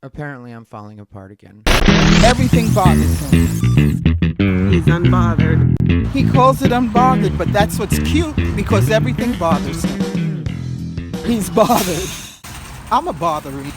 Apparently I'm falling apart again. Everything bothers him. He's unbothered. He calls it unbothered, but that's what's cute because everything bothers him. He's bothered. I'm a botherina.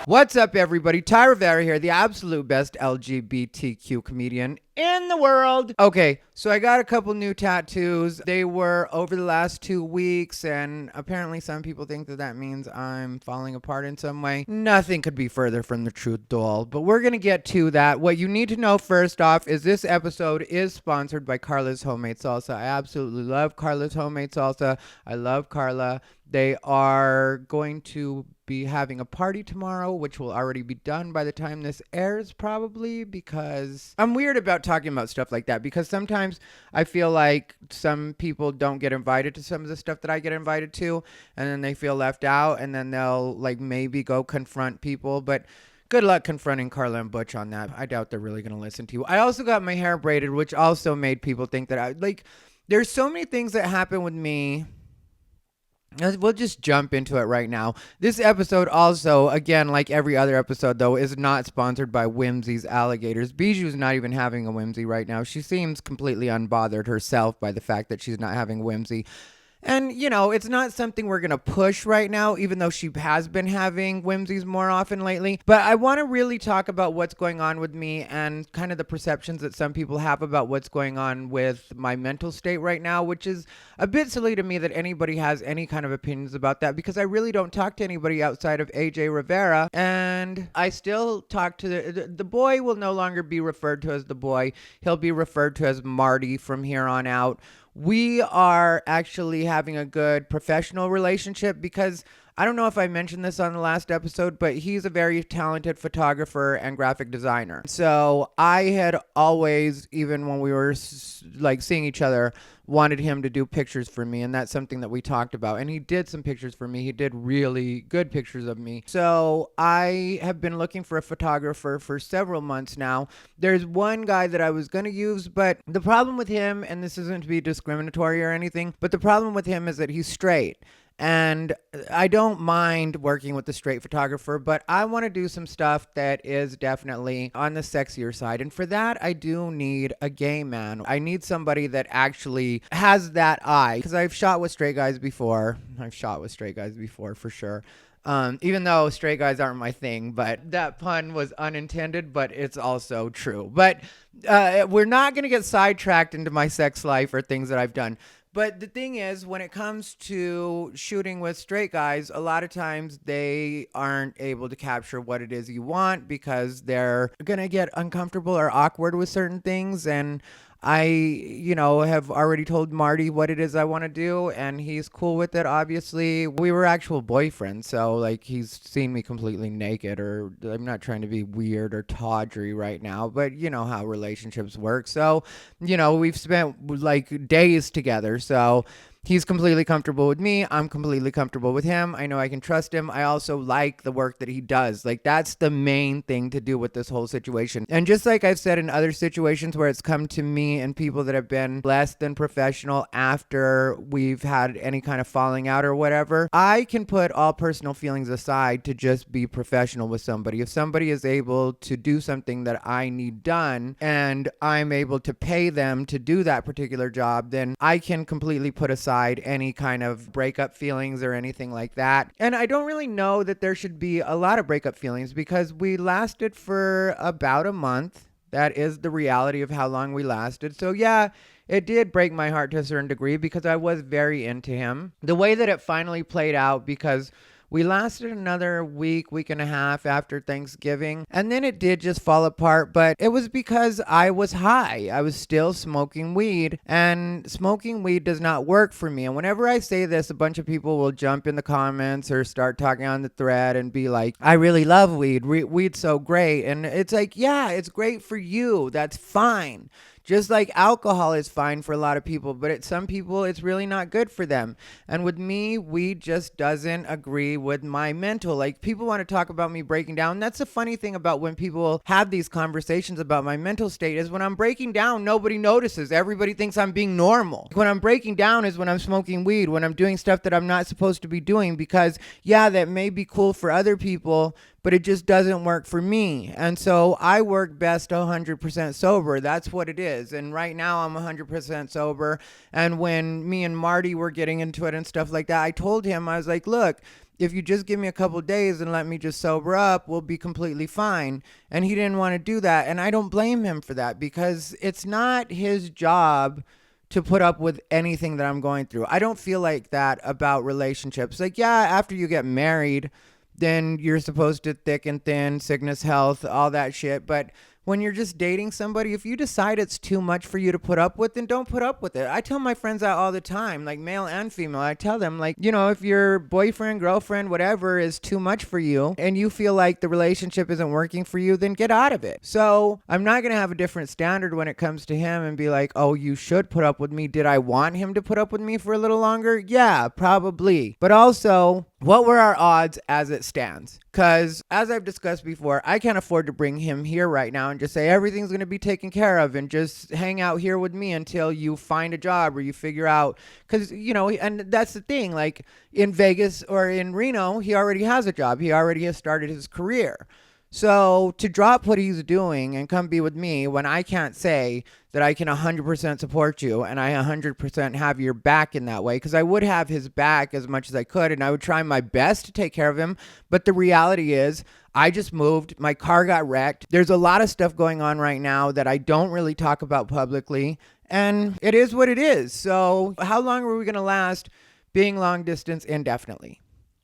What's up, everybody? Thai Rivera here, the absolute best LGBTQ comedian in the world. Okay, so I got a couple new tattoos. They were over the last 2 weeks, and apparently some people think that means I'm falling apart in some way. Nothing could be further from the truth, doll, but we're gonna get to that. What you need to know first off is this episode is sponsored by Karla's Homemade Salsa. I absolutely love Karla's Homemade Salsa. I love Karla. They are going to be having a party tomorrow, which will already be done by the time this airs, probably, because I'm weird about talking about stuff like that, because sometimes I feel like some people don't get invited to some of the stuff that I get invited to, and then they feel left out, and then they'll like maybe go confront people, but good luck confronting Karla and Butch on that. I doubt they're really going to listen to you. I also got my hair braided, which also made people think that there's so many things that happen with me. We'll just jump into it right now. This episode also, again, like every other episode, though, is not sponsored by Whimzees Alligators. Bijou's not even having a whimsy right now. She seems completely unbothered herself by the fact that she's not having a whimsy. And, you know, it's not something we're going to push right now, even though she has been having whimsies more often lately. But I want to really talk about what's going on with me and kind of the perceptions that some people have about what's going on with my mental state right now, which is a bit silly to me that anybody has any kind of opinions about that, because I really don't talk to anybody outside of AJ Rivera. And I still talk to the boy will no longer be referred to as the boy. He'll be referred to as Marty from here on out. We are actually having a good professional relationship because I don't know if I mentioned this on the last episode, but he's a very talented photographer and graphic designer. So I had always, even when we were like seeing each other, wanted him to do pictures for me, and that's something that we talked about. And he did some pictures for me. He did really good pictures of me. So I have been looking for a photographer for several months now. There's one guy that I was going to use, but the problem with him, and this isn't to be discriminatory or anything, but the problem with him is that he's straight. And I don't mind working with the straight photographer, but I want to do some stuff that is definitely on the sexier side. And for that, I do need a gay man. I need somebody that actually has that eye, because I've shot with straight guys before. For sure. Even though straight guys aren't my thing, but that pun was unintended, but it's also true. But we're not going to get sidetracked into my sex life or things that I've done. But the thing is, when it comes to shooting with straight guys, a lot of times they aren't able to capture what it is you want because they're going to get uncomfortable or awkward with certain things. And I, have already told Marty what it is I want to do, and he's cool with it, obviously. We were actual boyfriends, so, he's seen me completely naked, or I'm not trying to be weird or tawdry right now, but you know how relationships work. So, we've spent, days together, so he's completely comfortable with me. I'm completely comfortable with him. I know I can trust him. I also like the work that he does. That's the main thing to do with this whole situation. And just like I've said in other situations where it's come to me and people that have been less than professional after we've had any kind of falling out or whatever, I can put all personal feelings aside to just be professional with somebody. If somebody is able to do something that I need done and I'm able to pay them to do that particular job, then I can completely put aside any kind of breakup feelings or anything like that. And I don't really know that there should be a lot of breakup feelings because we lasted for about a month. That is the reality of how long we lasted. So yeah, it did break my heart to a certain degree because I was very into him. The way that it finally played out, because we lasted another week and a half after Thanksgiving, and then it did just fall apart, but it was because I was high. I was still smoking weed, and smoking weed does not work for me. And whenever I say this, a bunch of people will jump in the comments or start talking on the thread and be like, I really love weed. Weed's so great. And it's like, yeah, it's great for you. That's fine. Just like alcohol is fine for a lot of people, but some people, it's really not good for them. And with me, weed just doesn't agree with my mental. People want to talk about me breaking down. That's the funny thing about when people have these conversations about my mental state is when I'm breaking down, nobody notices. Everybody thinks I'm being normal. When I'm breaking down is when I'm smoking weed, when I'm doing stuff that I'm not supposed to be doing, because yeah, that may be cool for other people, but it just doesn't work for me. And so I work best 100% sober. That's what it is. And right now I'm 100% sober. And when me and Marty were getting into it and stuff like that, I told him, I was like, look, if you just give me a couple days and let me just sober up, we'll be completely fine. And he didn't want to do that. And I don't blame him for that, because it's not his job to put up with anything that I'm going through. I don't feel like that about relationships. Like, yeah, after you get married, then you're supposed to thick and thin, sickness, health, all that shit. But when you're just dating somebody, if you decide it's too much for you to put up with, then don't put up with it. I tell my friends that all the time, like male and female. I tell them, like, you know, if your boyfriend, girlfriend, whatever is too much for you and you feel like the relationship isn't working for you, then get out of it. So I'm not going to have a different standard when it comes to him and be like, oh, you should put up with me. Did I want him to put up with me for a little longer? Yeah, probably. But also, what were our odds as it stands? Because as I've discussed before, I can't afford to bring him here right now and just say everything's going to be taken care of and just hang out here with me until you find a job or you figure out. Because, you know, and that's the thing, like in Vegas or in Reno, he already has a job. He already has started his career. So to drop what he's doing and come be with me when I can't say that I can 100% support you and I 100% have your back in that way, because I would have his back as much as I could and I would try my best to take care of him. But the reality is I just moved. My car got wrecked. There's a lot of stuff going on right now that I don't really talk about publicly, and it is what it is. So how long are we going to last being long distance indefinitely?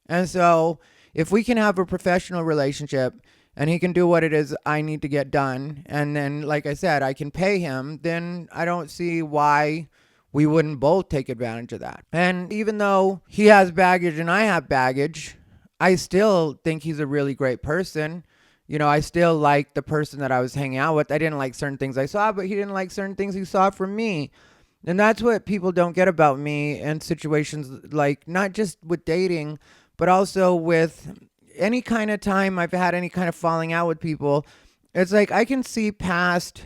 And so if we can have a professional relationship and he can do what it is I need to get done, and then, like I said, I can pay him, then I don't see why we wouldn't both take advantage of that. And even though he has baggage and I have baggage, I still think he's a really great person. You know, I still like the person that I was hanging out with. I didn't like certain things I saw, but he didn't like certain things he saw from me. And that's what people don't get about me in situations like not just with dating, but also with any kind of time I've had any kind of falling out with people. It's like I can see past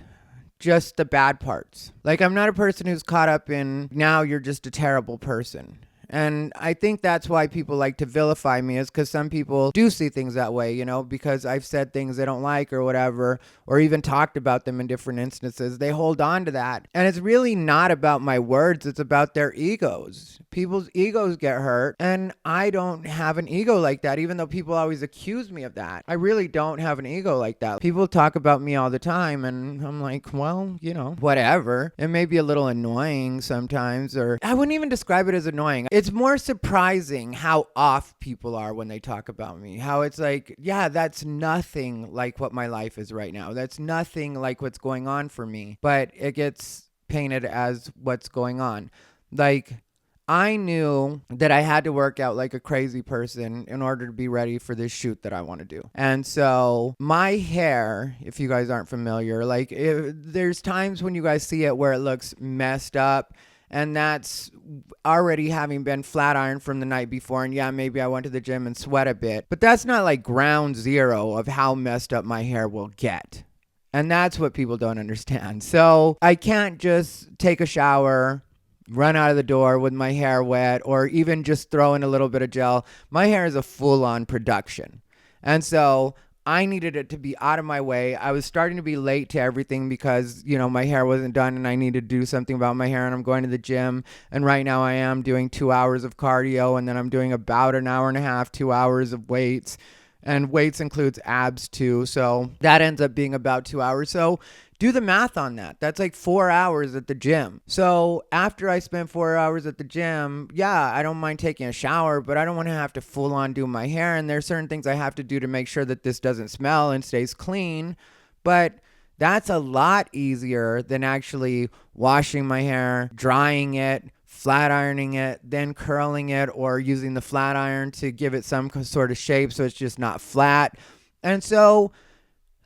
just the bad parts. Like, I'm not a person who's caught up in now you're just a terrible person. And I think that's why people like to vilify me, is because some people do see things that way, you know, because I've said things they don't like or whatever, or even talked about them in different instances. They hold on to that. And it's really not about my words. It's about their egos. People's egos get hurt. And I don't have an ego like that, even though people always accuse me of that. I really don't have an ego like that. People talk about me all the time, and I'm like, well, you know, whatever. It may be a little annoying sometimes, or I wouldn't even describe it as annoying. It's more surprising how off people are when they talk about me. How it's like, yeah, that's nothing like what my life is right now. That's nothing like what's going on for me. But it gets painted as what's going on. Like, I knew that I had to work out like a crazy person in order to be ready for this shoot that I want to do. And so my hair, if you guys aren't familiar, like there's times when you guys see it where it looks messed up. And that's already having been flat ironed from the night before. And yeah, maybe I went to the gym and sweat a bit. But that's not like ground zero of how messed up my hair will get. And that's what people don't understand. So I can't just take a shower, run out of the door with my hair wet, or even just throw in a little bit of gel. My hair is a full-on production. And so I needed it to be out of my way. I was starting to be late to everything because, you know, my hair wasn't done and I needed to do something about my hair, and I'm going to the gym. And right now I am doing 2 hours of cardio, and then I'm doing about an hour and a half, 2 hours of weights. And weights includes abs too. So that ends up being about 2 hours. So do the math on that. That's like 4 hours at the gym. So after I spend 4 hours at the gym, yeah, I don't mind taking a shower, but I don't want to have to full on do my hair. And there's certain things I have to do to make sure that this doesn't smell and stays clean. But that's a lot easier than actually washing my hair, drying it, flat ironing it, then curling it, or using the flat iron to give it some sort of shape so it's just not flat. And so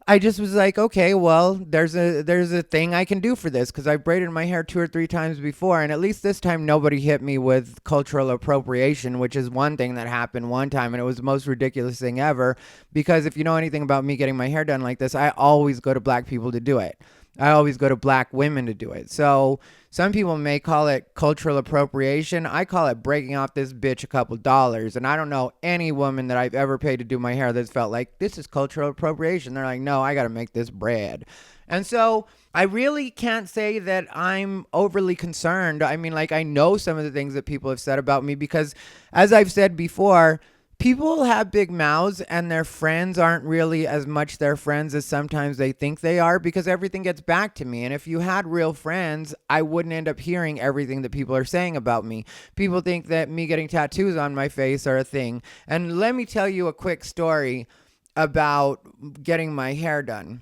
I just was like, okay, well, there's a thing I can do for this, because I braided my hair 2 or 3 times before, and at least this time nobody hit me with cultural appropriation, which is one thing that happened one time, and it was the most ridiculous thing ever, because if you know anything about me getting my hair done like this, I always go to black people to do it. I always go to black women to do it. So some people may call it cultural appropriation. I call it breaking off this bitch a couple dollars. And I don't know any woman that I've ever paid to do my hair that's felt like this is cultural appropriation. They're like, no, I got to make this bread. And so I really can't say that I'm overly concerned. I mean, like, I know some of the things that people have said about me because, as I've said before, people have big mouths and their friends aren't really as much their friends as sometimes they think they are because everything gets back to me. And if you had real friends, I wouldn't end up hearing everything that people are saying about me. People think that me getting tattoos on my face are a thing. And let me tell you a quick story about getting my hair done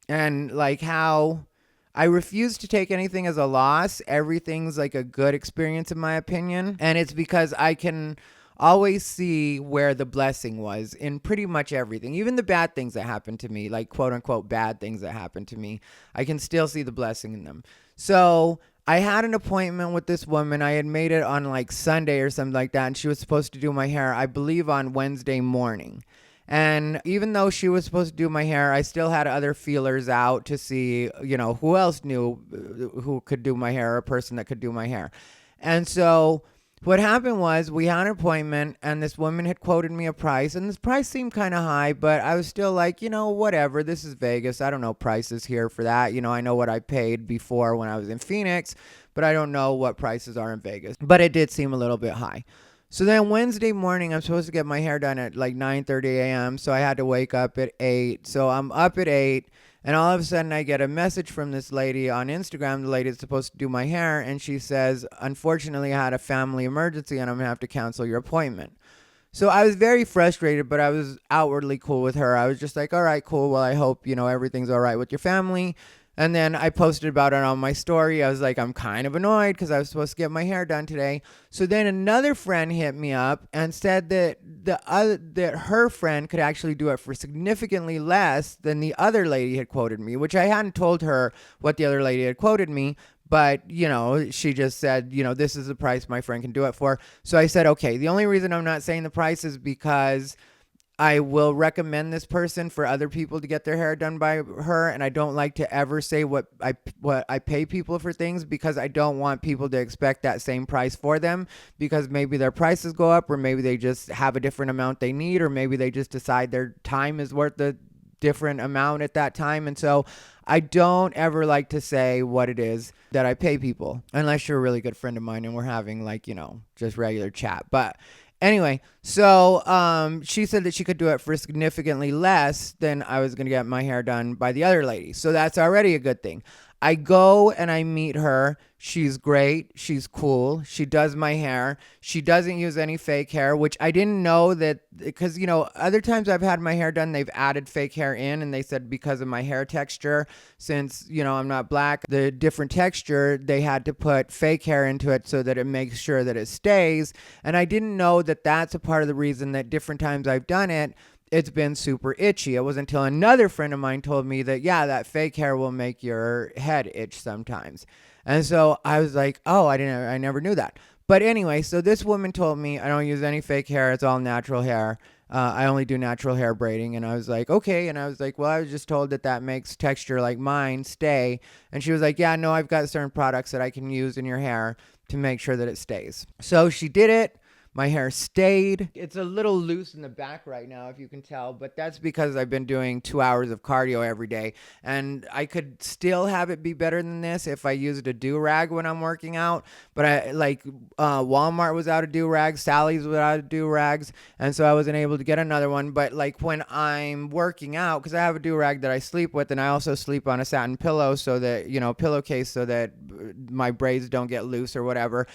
and like how I refuse to take anything as a loss. Everything's like a good experience in my opinion. And it's because I can always see where the blessing was in pretty much everything. Even the bad things that happened to me, like quote unquote bad things that happened to me, I can still see the blessing in them. So I had an appointment with this woman. I had made it on like Sunday or something like that. And she was supposed to do my hair, I believe, on Wednesday morning. And even though she was supposed to do my hair, I still had other feelers out to see, who else knew who could do my hair, a person that could do my hair. And so what happened was we had an appointment and this woman had quoted me a price and this price seemed kind of high, but I was still like, whatever. This is Vegas. I don't know prices here for that. I know what I paid before when I was in Phoenix, but I don't know what prices are in Vegas. But it did seem a little bit high. So then Wednesday morning, I'm supposed to get my hair done at like 9:30 a.m. So I had to wake up at 8. So I'm up at 8. And all of a sudden, I get a message from this lady on Instagram. The lady that's supposed to do my hair. And she says, unfortunately, I had a family emergency and I'm going to have to cancel your appointment. So I was very frustrated, but I was outwardly cool with her. I was just like, all right, cool. Well, I hope, everything's all right with your family. And then I posted about it on my story. I was like, I'm kind of annoyed because I was supposed to get my hair done today. So then another friend hit me up and said that that her friend could actually do it for significantly less than the other lady had quoted me, which I hadn't told her what the other lady had quoted me. But, she just said, this is the price my friend can do it for. So I said, okay, the only reason I'm not saying the price is because I will recommend this person for other people to get their hair done by her. And I don't like to ever say what I pay people for things because I don't want people to expect that same price for them because maybe their prices go up or maybe they just have a different amount they need or maybe they just decide their time is worth the different amount at that time. And so I don't ever like to say what it is that I pay people unless you're a really good friend of mine and we're having just regular chat. But anyway, so she said that she could do it for significantly less than I was going to get my hair done by the other lady. So that's already a good thing. I go and I meet her. She's great. She's cool. She does my hair. She doesn't use any fake hair, which I didn't know that because, other times I've had my hair done, they've added fake hair in and they said because of my hair texture, since, I'm not black, the different texture, they had to put fake hair into it so that it makes sure that it stays. And I didn't know that that's a part of the reason that different times I've done it, it's been super itchy. It wasn't until another friend of mine told me that, yeah, that fake hair will make your head itch sometimes. And so I was like, oh, I never knew that. But anyway, so this woman told me I don't use any fake hair. It's all natural hair. I only do natural hair braiding. And I was like, okay. And I was like, well, I was just told that makes texture like mine stay. And she was like, yeah, no, I've got certain products that I can use in your hair to make sure that it stays. So she did it. My hair stayed. It's a little loose in the back right now, if you can tell, but that's because I've been doing 2 hours of cardio every day. And I could still have it be better than this if I used a do-rag when I'm working out. But Walmart was out of do-rags, Sally's was out of do-rags, and so I wasn't able to get another one. But when I'm working out, because I have a do-rag that I sleep with, and I also sleep on a satin pillow so that, pillowcase so that my braids don't get loose or whatever.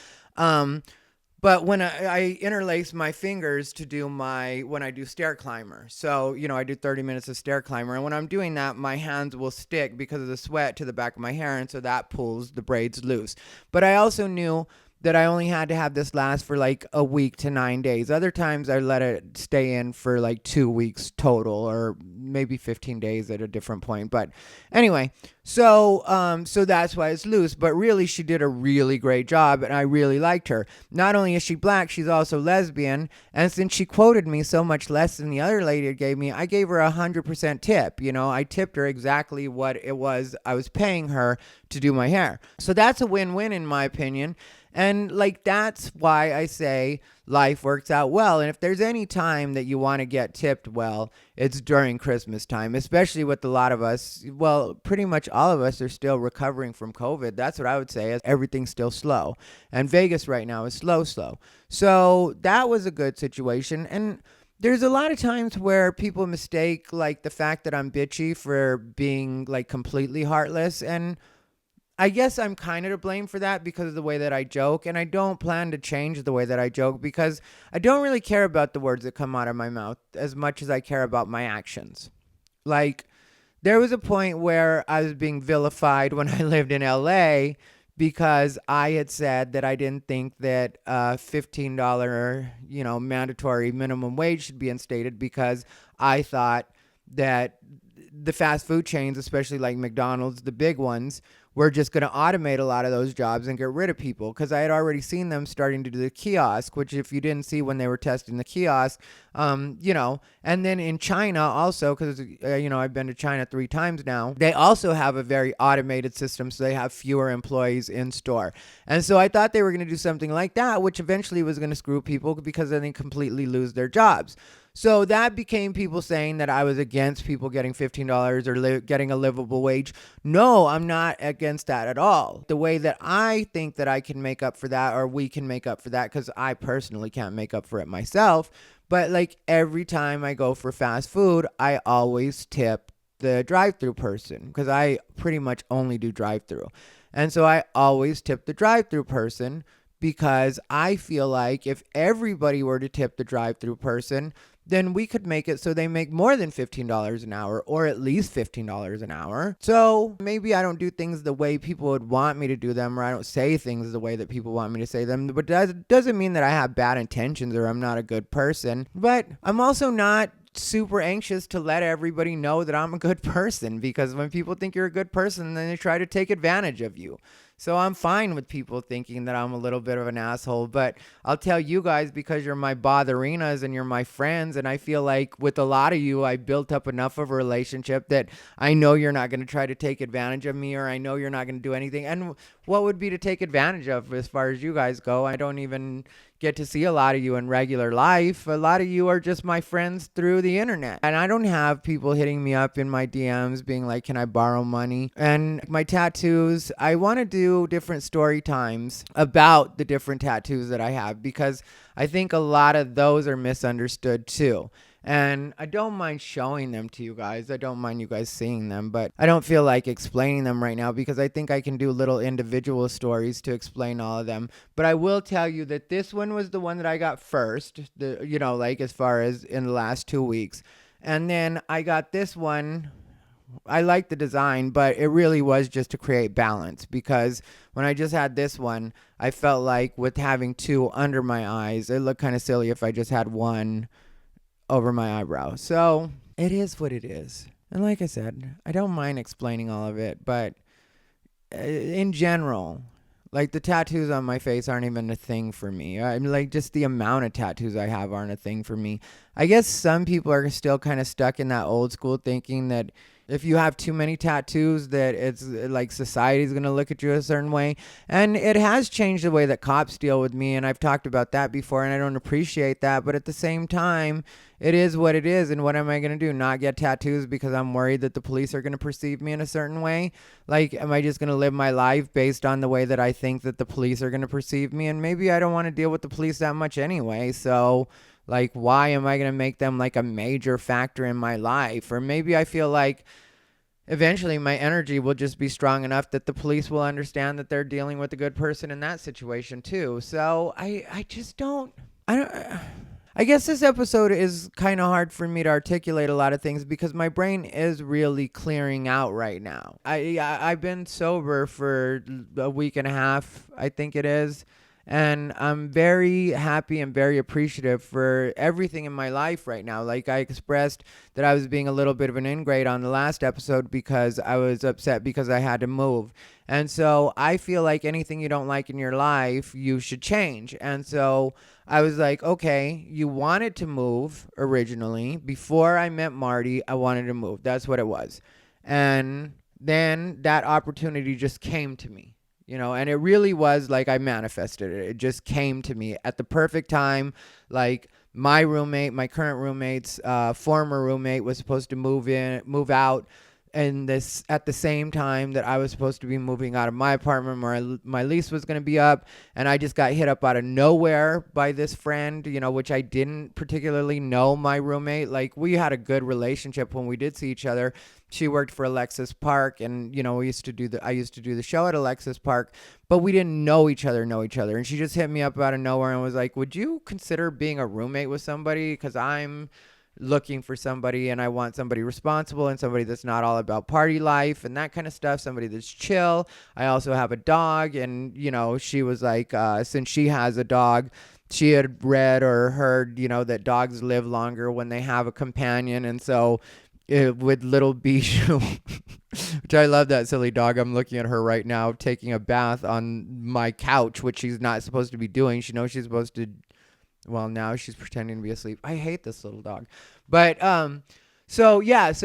But when I interlace my fingers to do when I do stair climber. So, I do 30 minutes of stair climber. And when I'm doing that, my hands will stick because of the sweat to the back of my hair. And so that pulls the braids loose. But I also knew that I only had to have this last for like a week to 9 days. Other times I let it stay in for like 2 weeks total, or maybe 15 days at a different point. But anyway, so that's why it's loose. But really, she did a really great job, and I really liked her. Not only is she black, she's also lesbian. And since she quoted me so much less than the other lady gave me, I gave her 100% tip. You know, I tipped her exactly what it was I was paying her to do my hair. So that's a win-win in my opinion. And like, that's why I say life works out well. And if there's any time that you want to get tipped well, it's during Christmas time, especially with a lot of us. Well, pretty much all of us are still recovering from COVID. That's what I would say, is everything's still slow. And Vegas right now is slow. So that was a good situation. And there's a lot of times where people mistake like the fact that I'm bitchy for being like completely heartless. And I guess I'm kind of to blame for that because of the way that I joke, and I don't plan to change the way that I joke because I don't really care about the words that come out of my mouth as much as I care about my actions. Like, there was a point where I was being vilified when I lived in LA because I had said that I didn't think that $15, mandatory minimum wage should be instated because I thought that the fast food chains, especially like McDonald's, the big ones, we're just going to automate a lot of those jobs and get rid of people, because I had already seen them starting to do the kiosk, which if you didn't see when they were testing the kiosk, and then in China also, because, I've been to China 3 times now, they also have a very automated system, so they have fewer employees in store. And so I thought they were going to do something like that, which eventually was going to screw people because then they completely lose their jobs. So that became people saying that I was against people getting $15 or getting a livable wage. No, I'm not against that at all. The way that I think that I can make up for that, or we can make up for that, because I personally can't make up for it myself, but like every time I go for fast food, I always tip the drive-through person, because I pretty much only do drive-through. And so I always tip the drive-through person, because I feel like if everybody were to tip the drive-through person, then we could make it so they make more than $15 an hour, or at least $15 an hour. So maybe I don't do things the way people would want me to do them, or I don't say things the way that people want me to say them, but that doesn't mean that I have bad intentions or I'm not a good person. But I'm also not super anxious to let everybody know that I'm a good person, because when people think you're a good person, then they try to take advantage of you. So I'm fine with people thinking that I'm a little bit of an asshole, but I'll tell you guys, because you're my botherinas and you're my friends, and I feel like with a lot of you, I built up enough of a relationship that I know you're not going to try to take advantage of me, or I know you're not going to do anything. And what would be to take advantage of as far as you guys go? I don't even get to see a lot of you in regular life. A lot of you are just my friends through the internet. And I don't have people hitting me up in my DMs being like, can I borrow money? And my tattoos, I want to do different story times about the different tattoos that I have, because I think a lot of those are misunderstood too. And I don't mind showing them to you guys. I don't mind you guys seeing them, but I don't feel like explaining them right now, because I think I can do little individual stories to explain all of them. But I will tell you that this one was the one that I got first, as far as in the last 2 weeks. And then I got this one. I like the design, but it really was just to create balance, because when I just had this one, I felt like with having 2 under my eyes, it looked kind of silly if I just had one over my eyebrow. So it is what it is. And like I said, I don't mind explaining all of it, but in general, like the tattoos on my face aren't even a thing for me. I'm like, just the amount of tattoos I have aren't a thing for me. I guess some people are still kind of stuck in that old school thinking that if you have too many tattoos, that it's like society's going to look at you a certain way. And it has changed the way that cops deal with me, and I've talked about that before, and I don't appreciate that. But at the same time, it is what it is. And what am I going to do? Not get tattoos because I'm worried that the police are going to perceive me in a certain way? Like, am I just going to live my life based on the way that I think that the police are going to perceive me? And maybe I don't want to deal with the police that much anyway. So like, why am I going to make them like a major factor in my life? Or maybe I feel like eventually my energy will just be strong enough that the police will understand that they're dealing with a good person in that situation too. So I guess this episode is kind of hard for me to articulate a lot of things, because my brain is really clearing out right now. I've been sober for a week and a half, I think it is. And I'm very happy and very appreciative for everything in my life right now. Like I expressed that I was being a little bit of an ingrate on the last episode because I was upset because I had to move. And so I feel like anything you don't like in your life, you should change. And so I was like, okay, you wanted to move originally. Before I met Marty, I wanted to move. That's what it was. And then that opportunity just came to me. And it really was like I manifested it. It just came to me at the perfect time. Like my current roommate's former roommate was supposed to move out, and this at the same time that I was supposed to be moving out of my apartment where my lease was going to be up, and I just got hit up out of nowhere by this friend, which I didn't particularly know my roommate. Like we had a good relationship when we did see each other. She worked for Alexis Park, and I used to do the show at Alexis Park, but we didn't know each other. And she just hit me up out of nowhere and was like, "Would you consider being a roommate with somebody? Because I'm looking for somebody, and I want somebody responsible and somebody that's not all about party life and that kind of stuff, somebody that's chill. I also have a dog." And she was like, since she has a dog, she had read or heard that dogs live longer when they have a companion. And so with little Bijou, which I love that silly dog. I'm looking at her right now taking a bath on my couch, which she's not supposed to be doing. She knows she's supposed to. Well, now she's pretending to be asleep. I hate this little dog. But so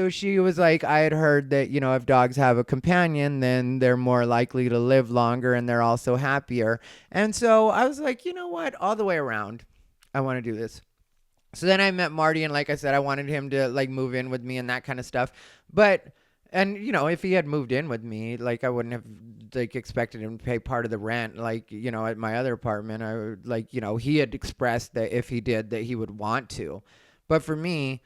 she was like, I had heard that, if dogs have a companion, then they're more likely to live longer and they're also happier. And so I was like, you know what? All the way around, I want to do this. So then I met Marty, and like I said, I wanted him to like move in with me and that kind of stuff. And if he had moved in with me, like I wouldn't have like expected him to pay part of the rent, like, at my other apartment. I would like, he had expressed that if he did, that he would want to. But for me,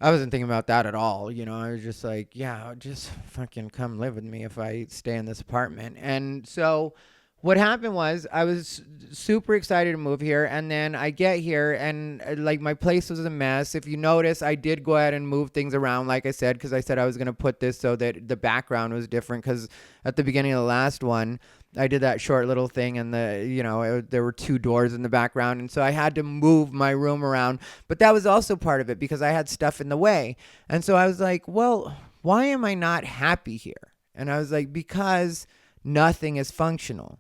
I wasn't thinking about that at all. I was just like, yeah, just fucking come live with me if I stay in this apartment. And so what happened was I was super excited to move here, and then I get here and like my place was a mess. If you notice, I did go ahead and move things around, like I said, because I said I was going to put this so that the background was different, because at the beginning of the last one, I did that short little thing, and there were 2 doors in the background, and so I had to move my room around. But that was also part of it because I had stuff in the way. And so I was like, well, why am I not happy here? And I was like, because nothing is functional.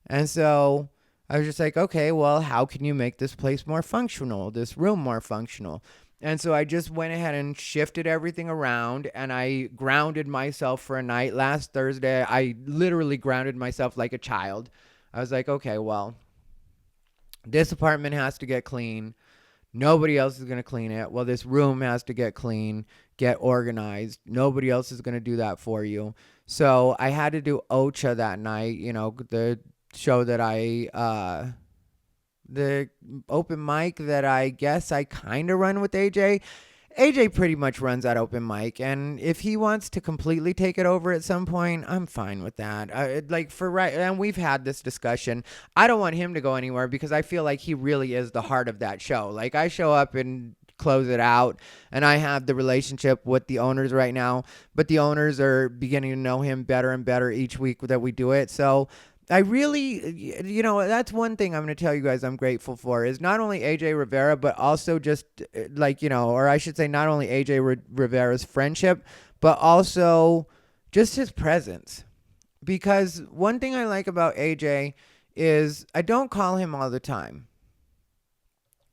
And so I was just like, okay, well, how can you make this place more functional, this room more functional? And so I just went ahead and shifted everything around, and I grounded myself for a night. Last Thursday, I literally grounded myself like a child. I was like, okay, well, this apartment has to get clean. Nobody else is going to clean it. Well, this room has to get clean, get organized. Nobody else is going to do that for you. So I had to do Ocha that night, the show that the open mic that I guess I kind of run with AJ. AJ pretty much runs that open mic, and if he wants to completely take it over at some point, I'm fine with that. And we've had this discussion. I don't want him to go anywhere because I feel like he really is the heart of that show. Like I show up and close it out, and I have the relationship with the owners right now, but the owners are beginning to know him better and better each week that we do it. So I really, that's one thing I'm going to tell you guys I'm grateful for is not only AJ Rivera, but also just or I should say not only AJ Rivera's friendship, but also just his presence. Because one thing I like about AJ is I don't call him all the time,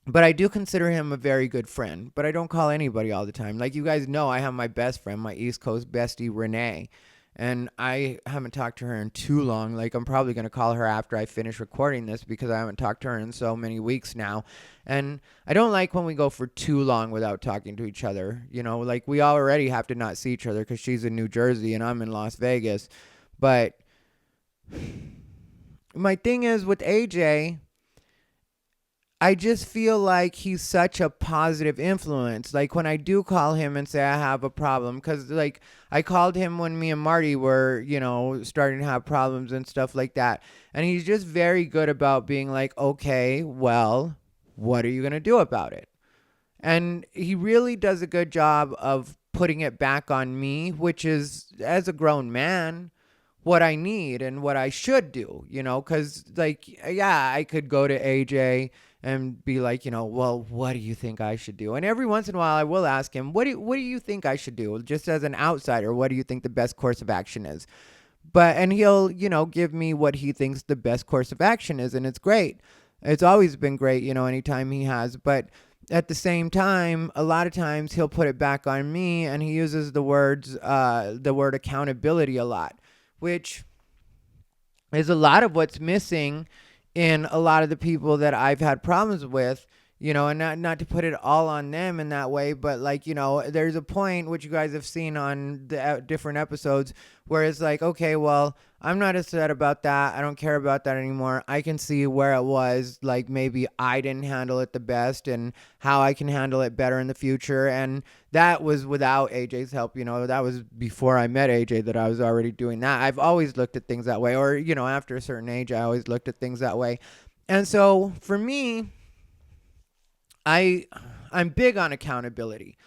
but I do consider him a very good friend, but I don't call anybody all the time. Like you guys know, I have my best friend, my East Coast bestie, Renee. And I haven't talked to her in too long. Like, I'm probably going to call her after I finish recording this because I haven't talked to her in so many weeks now. And I don't like when we go for too long without talking to each other. Like we already have to not see each other because she's in New Jersey and I'm in Las Vegas. But my thing is with AJ, I just feel like he's such a positive influence. Like when I do call him and say I have a problem, because like I called him when me and Marty were, starting to have problems and stuff like that. And he's just very good about being like, okay, well, what are you going to do about it? And he really does a good job of putting it back on me, which is, as a grown man, what I need and what I should do, because like, yeah, I could go to AJ and be like, well, what do you think I should do? And every once in a while I will ask him, what do you think I should do? Just as an outsider, what do you think the best course of action is? And he'll, give me what he thinks the best course of action is. And it's great. It's always been great, anytime he has. But at the same time, a lot of times he'll put it back on me, and he uses the word accountability a lot, which is a lot of what's missing in a lot of the people that I've had problems with, and not to put it all on them in that way, but like, there's a point which you guys have seen on the different episodes where it's like, okay, well, I'm not upset about that. I don't care about that anymore. I can see where it was like maybe I didn't handle it the best and how I can handle it better in the future. And that was without AJ's help. That was before I met AJ that I was already doing that. I've always looked at things that way, or, after a certain age, I always looked at things that way. And so for me, I'm big on accountability.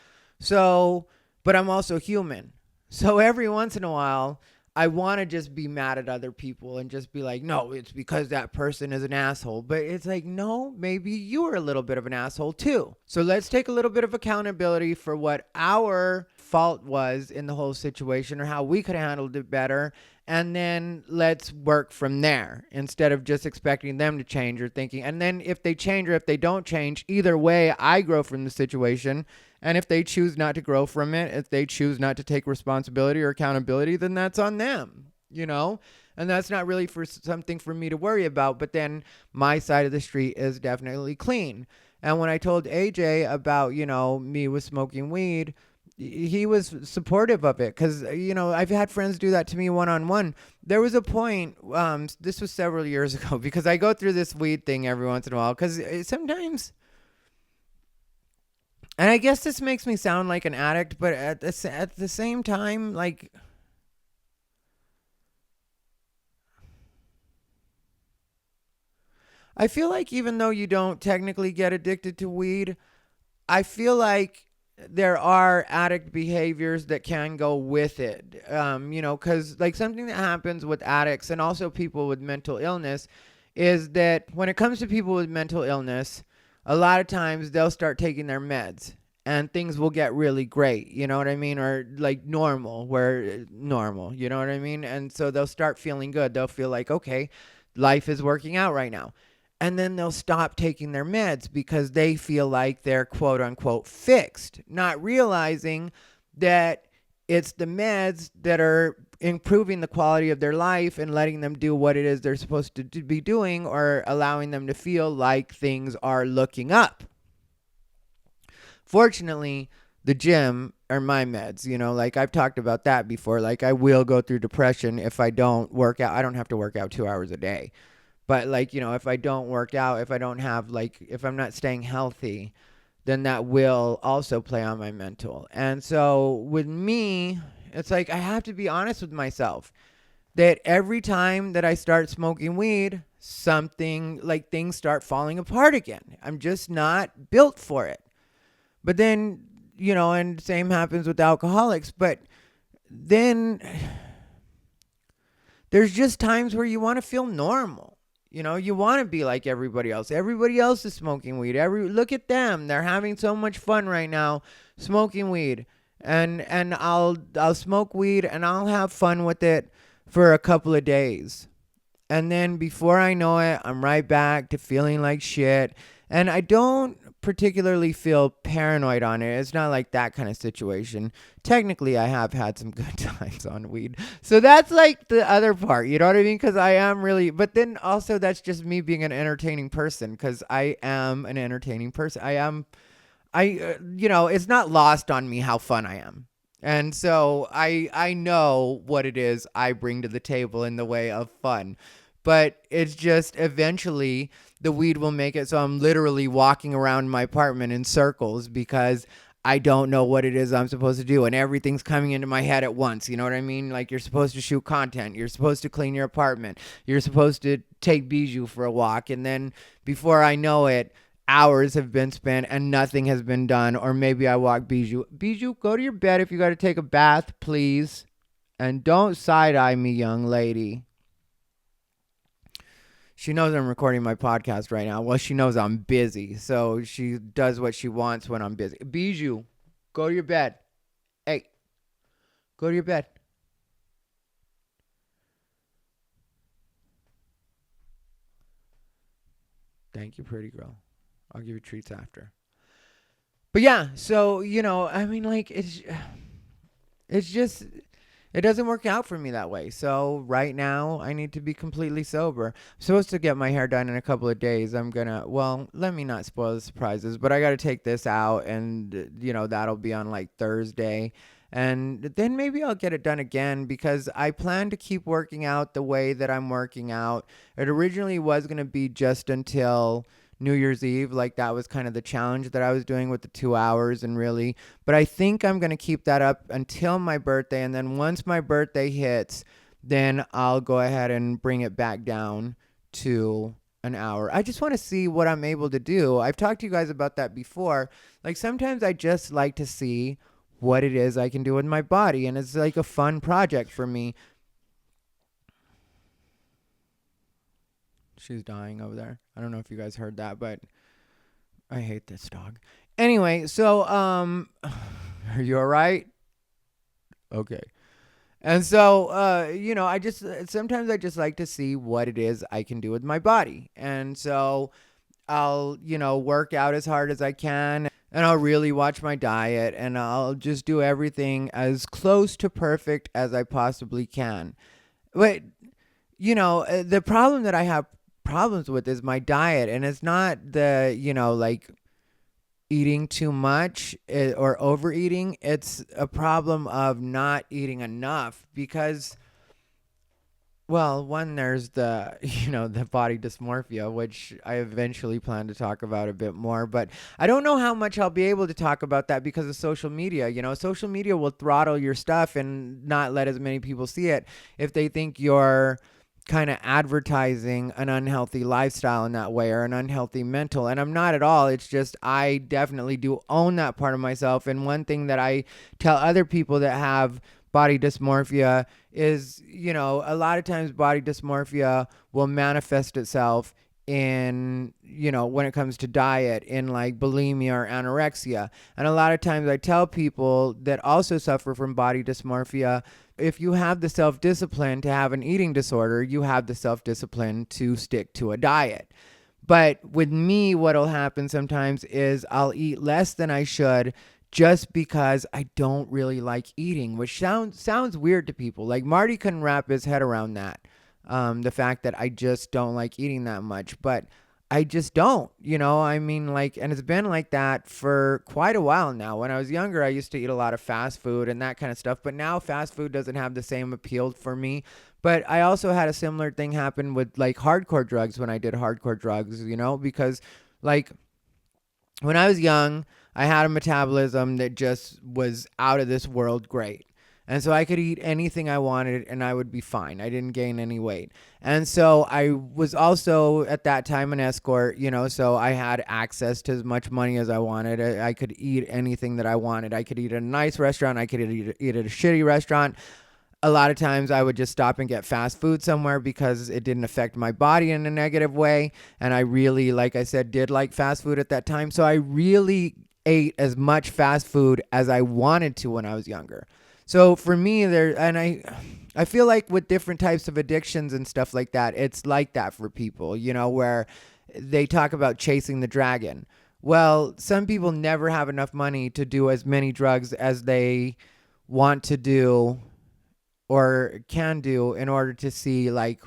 So, but I'm also human. So every once in a while, I want to just be mad at other people and just be like, no, it's because that person is an asshole. But it's like, no, maybe you were a little bit of an asshole too. So let's take a little bit of accountability for what our fault was in the whole situation or how we could have handled it better. And then let's work from there instead of just expecting them to change or thinking. And then if they change or if they don't change, either way, I grow from the situation. And if they choose not to grow from it, if they choose not to take responsibility or accountability, then that's on them, and that's not really something for me to worry about. But then my side of the street is definitely clean. And when I told AJ about, me with smoking weed, he was supportive of it because, I've had friends do that to me one-on-one. There was a point, this was several years ago, because I go through this weed thing every once in a while because sometimes, and I guess this makes me sound like an addict, but at the same time, like, I feel like even though you don't technically get addicted to weed, I feel like there are addict behaviors that can go with it, because like something that happens with addicts and also people with mental illness is that when it comes to people with mental illness, a lot of times they'll start taking their meds and things will get really great, you know what I mean? Or like normal, you know what I mean? And so they'll start feeling good. They'll feel like, okay, life is working out right now. And then they'll stop taking their meds because they feel like they're quote unquote fixed, not realizing that it's the meds that are improving the quality of their life and letting them do what it is they're supposed to be doing, or allowing them to feel like things are looking up. Fortunately, the gym are my meds, like I've talked about that before. Like I will go through depression if I don't work out. I don't have to work out 2 hours a day. But like, if I don't work out, if I don't have if I'm not staying healthy, then that will also play on my mental. And so with me, it's like I have to be honest with myself that every time that I start smoking weed, things start falling apart again. I'm just not built for it. But then, and same happens with alcoholics. But then there's just times where you want to feel normal. You want to be like everybody else. Everybody else is smoking weed. Look at them. They're having so much fun right now smoking weed. And I'll smoke weed and I'll have fun with it for a couple of days. And then before I know it, I'm right back to feeling like shit. And I don't particularly feel paranoid on it. It's not like that kind of situation. Technically, I have had some good times on weed. So that's like the other part, you know what I mean? Because I am really, but then also that's just me being an entertaining person, because I am an entertaining person. It's not lost on me how fun I am. And so I know what it is I bring to the table in the way of fun. But it's just eventually the weed will make it so I'm literally walking around my apartment in circles because I don't know what it is I'm supposed to do. And everything's coming into my head at once. You know what I mean? Like you're supposed to shoot content. You're supposed to clean your apartment. You're supposed to take Bijou for a walk. And then before I know it, hours have been spent and nothing has been done. Or maybe I walk Bijou. Bijou, go to your bed if you got to take a bath, please. And don't side-eye me, young lady. She knows I'm recording my podcast right now. Well, she knows I'm busy, so she does what she wants when I'm busy. Bijou, go to your bed. Hey, go to your bed. Thank you, pretty girl. I'll give you treats after. But yeah, so, I mean, like, it's just, it doesn't work out for me that way. So right now, I need to be completely sober. I'm supposed to get my hair done in a couple of days. Well, let me not spoil the surprises, but I got to take this out, and, that'll be on like Thursday. And then maybe I'll get it done again, because I plan to keep working out the way that I'm working out. It originally was going to be just until New Year's Eve. Like, that was kind of the challenge that I was doing with the 2 hours, and really, but I think I'm going to keep that up until my birthday. And then once my birthday hits, then I'll go ahead and bring it back down to an hour. I just want to see what I'm able to do. I've talked to you guys about that before. Like, sometimes I just like to see what it is I can do with my body, and it's like a fun project for me. She's dying over there. I don't know if you guys heard that, but I hate this dog. Anyway, so are you all right? Okay. And so I just sometimes I just like to see what it is I can do with my body. And so I'll, work out as hard as I can, and I'll really watch my diet, and I'll just do everything as close to perfect as I possibly can. But the problem that I have problems with is my diet, and it's not the like eating too much or overeating. It's a problem of not eating enough, because, well, one, there's the the body dysmorphia, which I eventually plan to talk about a bit more, but I don't know how much I'll be able to talk about that because of social media. Social media will throttle your stuff and not let as many people see it if they think you're kind of advertising an unhealthy lifestyle in that way, or an unhealthy mental. And I'm not at all. It's just, I definitely do own that part of myself. And one thing that I tell other people that have body dysmorphia is, a lot of times body dysmorphia will manifest itself in, when it comes to diet, in like bulimia or anorexia. And a lot of times I tell people that also suffer from body dysmorphia, if you have the self-discipline to have an eating disorder, you have the self-discipline to stick to a diet. But with me, what'll happen sometimes is I'll eat less than I should, just because I don't really like eating, which sounds weird to people. Like, Marty couldn't wrap his head around that. The fact that I just don't like eating that much, but I just don't, I mean, like, and it's been like that for quite a while now. When I was younger, I used to eat a lot of fast food and that kind of stuff, but now fast food doesn't have the same appeal for me. But I also had a similar thing happen with like hardcore drugs when I did hardcore drugs, because like when I was young, I had a metabolism that just was out of this world great. And so I could eat anything I wanted and I would be fine. I didn't gain any weight. And so I was also at that time an escort, so I had access to as much money as I wanted. I could eat anything that I wanted. I could eat at a nice restaurant. I could eat at a shitty restaurant. A lot of times I would just stop and get fast food somewhere because it didn't affect my body in a negative way. And I really, like I said, did like fast food at that time. So I really ate as much fast food as I wanted to when I was younger. So for me, I feel like with different types of addictions and stuff like that, it's like that for people, where they talk about chasing the dragon. Well, some people never have enough money to do as many drugs as they want to do or can do in order to see like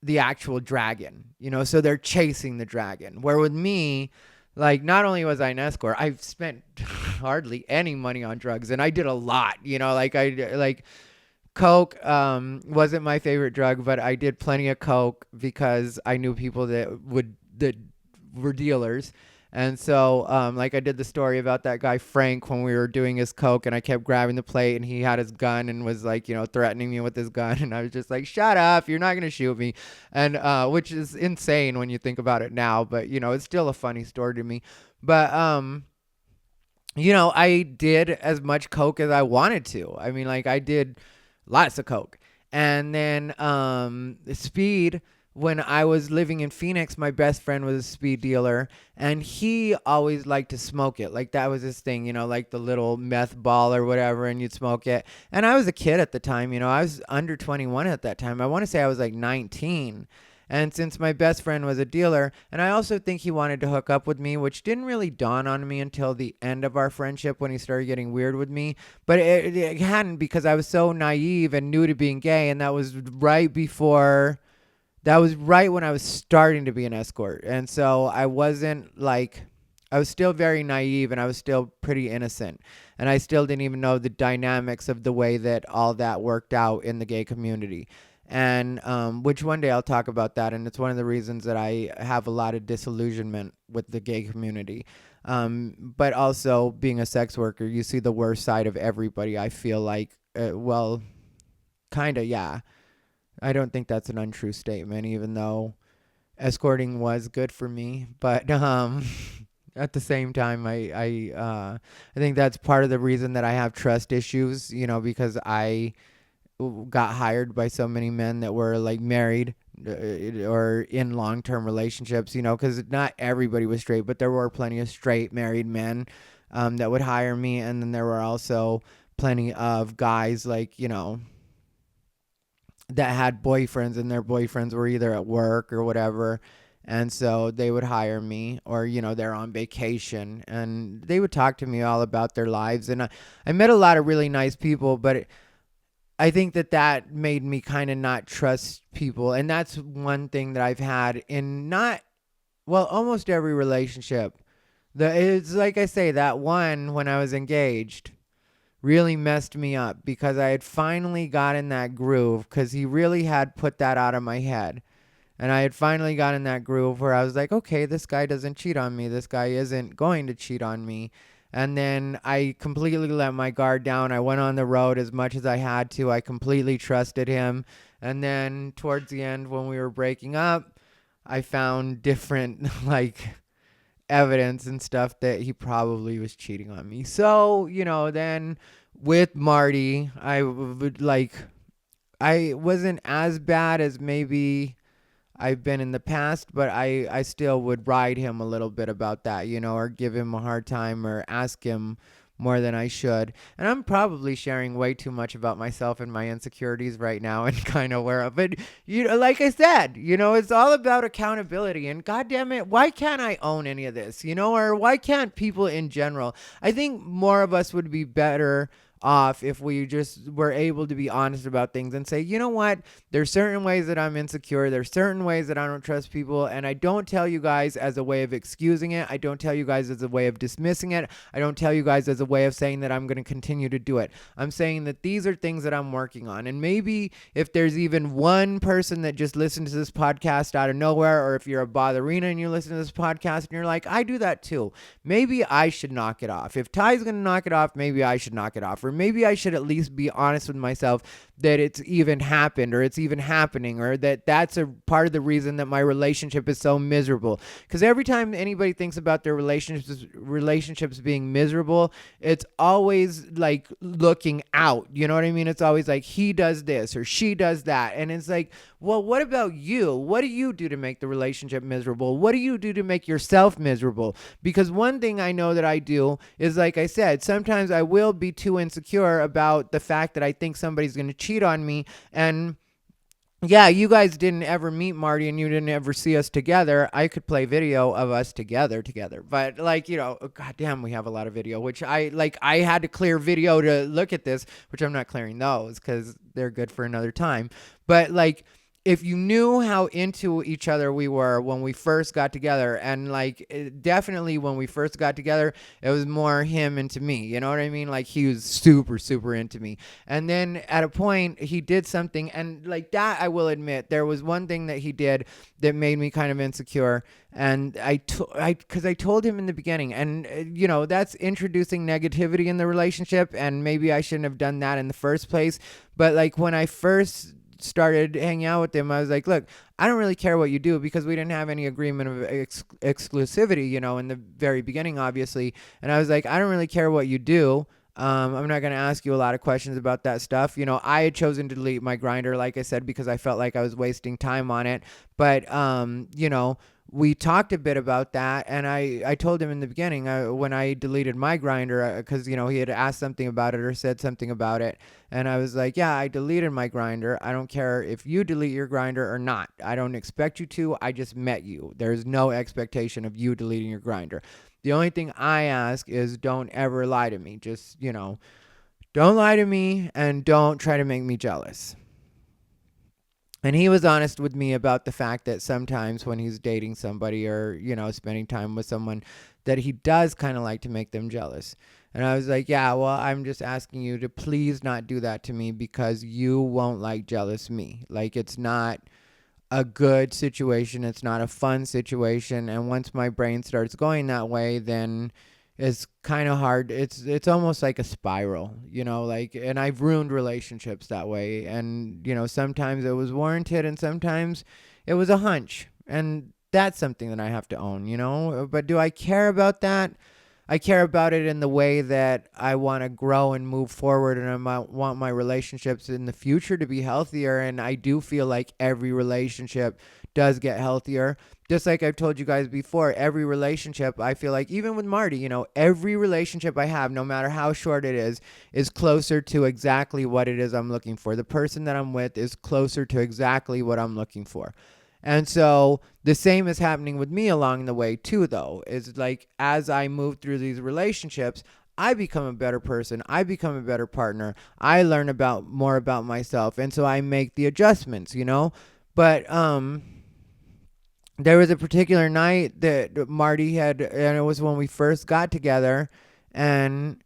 the actual dragon, so they're chasing the dragon. Where with me, like, not only was I an escort, I've spent hardly any money on drugs, and I did a lot, like Coke wasn't my favorite drug, but I did plenty of Coke because I knew people that were dealers. And so, like, I did the story about that guy Frank when we were doing his Coke, and I kept grabbing the plate, and he had his gun and was like, threatening me with his gun, and I was just like, shut up, you're not gonna shoot me. And which is insane when you think about it now, but it's still a funny story to me. But I did as much coke as I wanted to. I mean, like I did lots of coke. And then speed, when I was living in Phoenix, my best friend was a speed dealer, and he always liked to smoke it. Like that was his thing, like the little meth ball or whatever, and you'd smoke it. And I was a kid at the time, I was under 21 at that time. I want to say I was like 19. And since my best friend was a dealer, and I also think he wanted to hook up with me, which didn't really dawn on me until the end of our friendship when he started getting weird with me. But it hadn't, because I was so naive and new to being gay. And that was right when I was starting to be an escort. And so I was still very naive, and I was still pretty innocent. And I still didn't even know the dynamics of the way that all that worked out in the gay community. And which one day I'll talk about that. And it's one of the reasons that I have a lot of disillusionment with the gay community. But also, being a sex worker, you see the worst side of everybody. I feel like, kind of, yeah. I don't think that's an untrue statement, even though escorting was good for me. But at the same time, I think that's part of the reason that I have trust issues, because I got hired by so many men that were like married or in long-term relationships, because not everybody was straight, but there were plenty of straight married men that would hire me. And then there were also plenty of guys like, that had boyfriends, and their boyfriends were either at work or whatever. And so they would hire me, or, they're on vacation, and they would talk to me all about their lives. And I met a lot of really nice people, but I think that made me kind of not trust people. And that's one thing that I've had in almost every relationship. It's like I say, that one when I was engaged really messed me up, because I had finally got in that groove, because he really had put that out of my head. And I had finally got in that groove where I was like, okay, this guy doesn't cheat on me. This guy isn't going to cheat on me. And then I completely let my guard down. I went on the road as much as I had to. I completely trusted him. And then towards the end, when we were breaking up, I found different evidence and stuff that he probably was cheating on me. So, then with Marty, I wasn't as bad as maybe I've been in the past, but I still would ride him a little bit about that, or give him a hard time, or ask him more than I should. And I'm probably sharing way too much about myself and my insecurities right now, and kind of but like I said, it's all about accountability. And God damn it, why can't I own any of this, or why can't people in general? I think more of us would be better off if we just were able to be honest about things and say, you know what, there's certain ways that I'm insecure, there's certain ways that I don't trust people, and I don't tell you guys as a way of excusing it, I don't tell you guys as a way of dismissing it, I don't tell you guys as a way of saying that I'm going to continue to do it. I'm saying that these are things that I'm working on. And maybe if there's even one person that just listens to this podcast out of nowhere, or if you're a botherina and you listen to this podcast and you're like, I do that too, maybe I should knock it off. If Ty's going to knock it off, maybe I should knock it off. Or maybe I should at least be honest with myself that it's even happened, or it's even happening, or that's a part of the reason that my relationship is so miserable. Because every time anybody thinks about their relationships being miserable, it's always like looking out. You know what I mean? It's always like, he does this or she does that. And it's like, well, what about you? What do you do to make the relationship miserable? What do you do to make yourself miserable? Because one thing I know that I do is, like I said, sometimes I will be too insecure about the fact that I think somebody's going to cheat on me. And yeah, you guys didn't ever meet Marty, and you didn't ever see us together. I could play video of us together. But goddamn, we have a lot of video, which I had to clear video to look at this, which I'm not clearing those because they're good for another time. But if you knew how into each other we were when we first got together, and definitely when we first got together, it was more him into me, you know what I mean? He was super, super into me. And then at a point he did something, and that, I will admit, there was one thing that he did that made me kind of insecure. And because I told him in the beginning, and that's introducing negativity in the relationship, and maybe I shouldn't have done that in the first place. But when I first started hanging out with him, I was like, look, I don't really care what you do, because we didn't have any agreement of exclusivity, in the very beginning, obviously. And I was like, I don't really care what you do. I'm not going to ask you a lot of questions about that stuff. I had chosen to delete my Grindr, like I said, because I felt like I was wasting time on it. But, we talked a bit about that, and I told him in the beginning, when I deleted my Grindr, because, he had asked something about it or said something about it. And I was like, yeah, I deleted my Grindr. I don't care if you delete your Grindr or not. I don't expect you to. I just met you. There's no expectation of you deleting your Grindr. The only thing I ask is don't ever lie to me. Just, don't lie to me, and don't try to make me jealous. And he was honest with me about the fact that sometimes when he's dating somebody or, spending time with someone, that he does kind of like to make them jealous. And I was like, yeah, well, I'm just asking you to please not do that to me, because you won't like jealous me. Like, it's not a good situation. It's not a fun situation. And once my brain starts going that way, then it's kind of hard. It's almost like a spiral, and I've ruined relationships that way. And, sometimes it was warranted and sometimes it was a hunch. And that's something that I have to own, But do I care about that? I care about it in the way that I want to grow and move forward, and I want my relationships in the future to be healthier. And I do feel like every relationship does get healthier. Just like I've told you guys before, every relationship, I feel like, even with Marty, every relationship I have, no matter how short it is closer to exactly what it is I'm looking for. The person that I'm with is closer to exactly what I'm looking for. And so the same is happening with me along the way too, though. It's like, as I move through these relationships, I become a better person. I become a better partner. I learn more about myself. And so I make the adjustments, But there was a particular night that Marty had, and it was when we first got together, and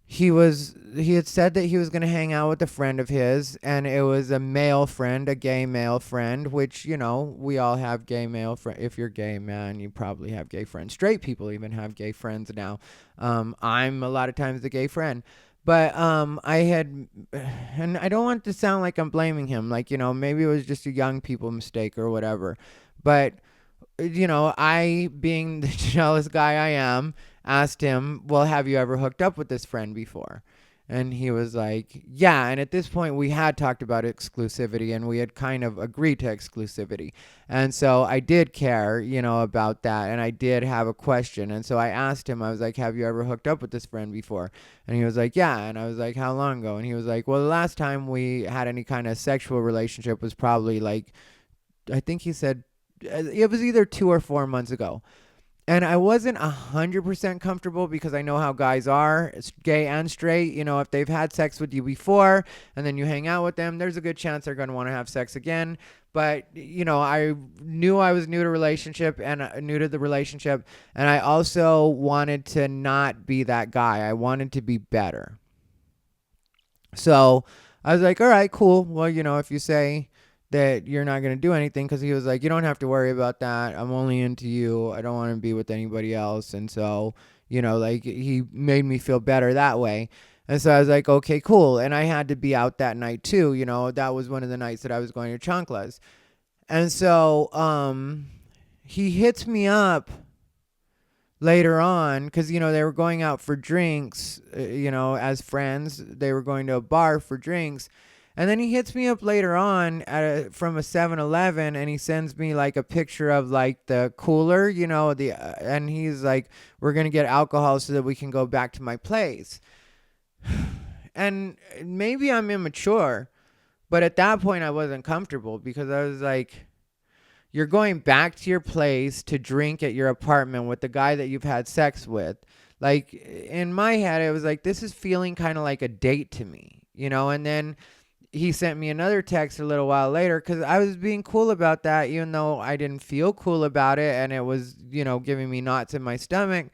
he had said that he was going to hang out with a friend of his, and it was a male friend, a gay male friend, which, we all have gay male friends. If you're gay, man, you probably have gay friends. Straight people even have gay friends now. I'm a lot of times the gay friend. But and I don't want to sound like I'm blaming him. Like, maybe it was just a young people mistake or whatever. But, I, being the jealous guy I am, asked him, well, have you ever hooked up with this friend before? And he was like, yeah. And at this point, we had talked about exclusivity, and we had kind of agreed to exclusivity. And so I did care, about that. And I did have a question. And so I asked him, I was like, have you ever hooked up with this friend before? And he was like, yeah. And I was like, how long ago? And he was like, well, the last time we had any kind of sexual relationship was probably like, I think he said, it was either 2 or 4 months ago. And I wasn't 100% comfortable, because I know how guys are, gay and straight. If they've had sex with you before and then you hang out with them, there's a good chance they're going to want to have sex again. But, I knew I was new to the relationship, and I also wanted to not be that guy. I wanted to be better. So I was like, all right, cool. Well, if you say that you're not going to do anything, because he was like, you don't have to worry about that. I'm only into you. I don't want to be with anybody else. And so, he made me feel better that way. And so I was like, okay, cool. And I had to be out that night too. That was one of the nights that I was going to Chanclas. And so he hits me up later on, because, they were going out for drinks, as friends. They were going to a bar for drinks. And then he hits me up later on from a 7-Eleven, and he sends me like a picture of like the cooler, and he's like, we're going to get alcohol so that we can go back to my place. And maybe I'm immature, but at that point I wasn't comfortable, because I was like, you're going back to your place to drink at your apartment with the guy that you've had sex with. Like, in my head, it was like, this is feeling kind of like a date to me, and then he sent me another text a little while later, because I was being cool about that, even though I didn't feel cool about it, and it was, giving me knots in my stomach.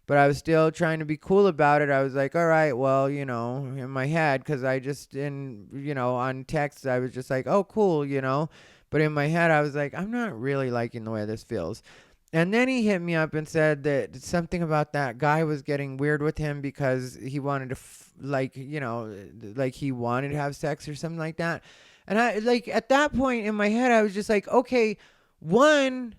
But I was still trying to be cool about it. I was like, all right, well, in my head, because I just, on text, I was just like, oh, cool, But in my head, I was like, I'm not really liking the way this feels. And then he hit me up and said that something about that guy was getting weird with him, because he wanted to, like he wanted to have sex or something like that. And I like at that point in my head, I was just like, okay, one,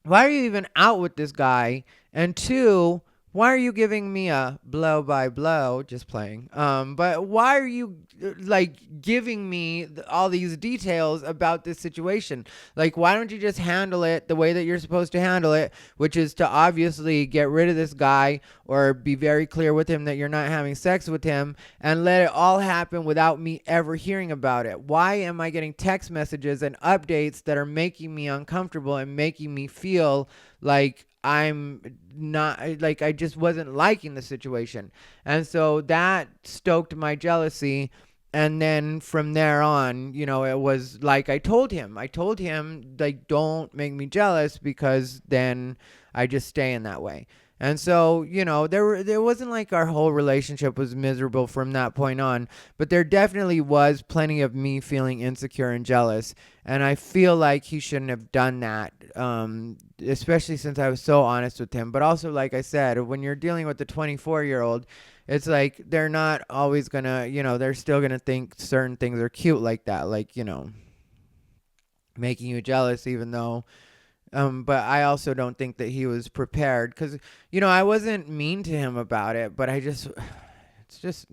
why are you even out with this guy? And two, why are you giving me a blow by blow? Just playing. But why are you like giving me all these details about this situation? Like, why don't you just handle it the way that you're supposed to handle it, which is to obviously get rid of this guy or be very clear with him that you're not having sex with him and let it all happen without me ever hearing about it? Why am I getting text messages and updates that are making me uncomfortable and making me feel like I'm not, like I just wasn't liking the situation? And so that stoked my jealousy. And then from there on, you know, it was like I told him, like, don't make me jealous, because then I just stay in that way. And so, you know, there wasn't like our whole relationship was miserable from that point on, but there definitely was plenty of me feeling insecure and jealous. And I feel like he shouldn't have done that, especially since I was so honest with him. But also, like I said, when you're dealing with a 24-year-old, it's like they're not always gonna, you know, they're still gonna think certain things are cute like that, like, you know, making you jealous, even though but I also don't think that he was prepared, because, you know, I wasn't mean to him about it, but it's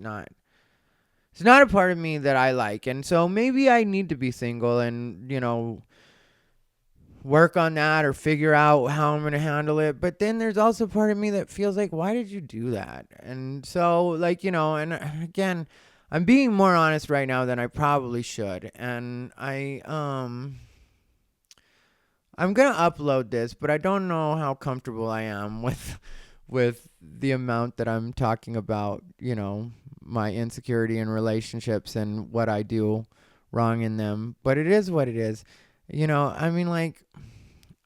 not a part of me that I like. And so maybe I need to be single and, you know, work on that or figure out how I'm going to handle it. But then there's also part of me that feels like, why did you do that? And so, like, you know, and again, I'm being more honest right now than I probably should. And I'm gonna upload this, but I don't know how comfortable I am with the amount that I'm talking about, you know, my insecurity in relationships and what I do wrong in them. But it is what it is. You know, I mean, like,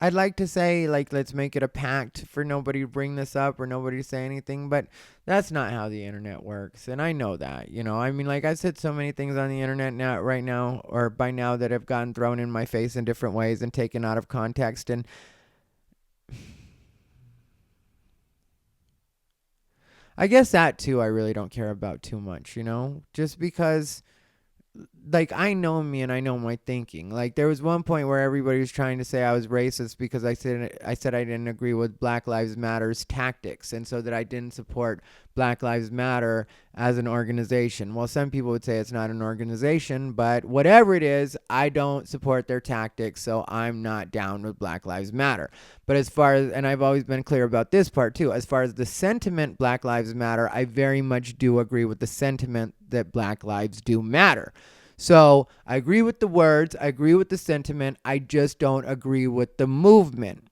I'd like to say, like, let's make it a pact for nobody to bring this up or nobody to say anything, but that's not how the internet works. And I know that, you know, I mean, like, I've said so many things on the internet now, right now, or by now, that have gotten thrown in my face in different ways and taken out of context. And I guess that too, I really don't care about too much, you know, just because, like, I know me and I know my thinking. Like, there was one point where everybody was trying to say I was racist because I said I didn't agree with Black Lives Matter's tactics, and so that I didn't support Black Lives Matter as an organization. Well, some people would say it's not an organization, but whatever it is, I don't support their tactics, so I'm not down with Black Lives Matter. But as far as, and I've always been clear about this part too, as far as the sentiment Black Lives Matter, I very much do agree with the sentiment that Black lives do matter. So I agree with the words, I agree with the sentiment, I just don't agree with the movement.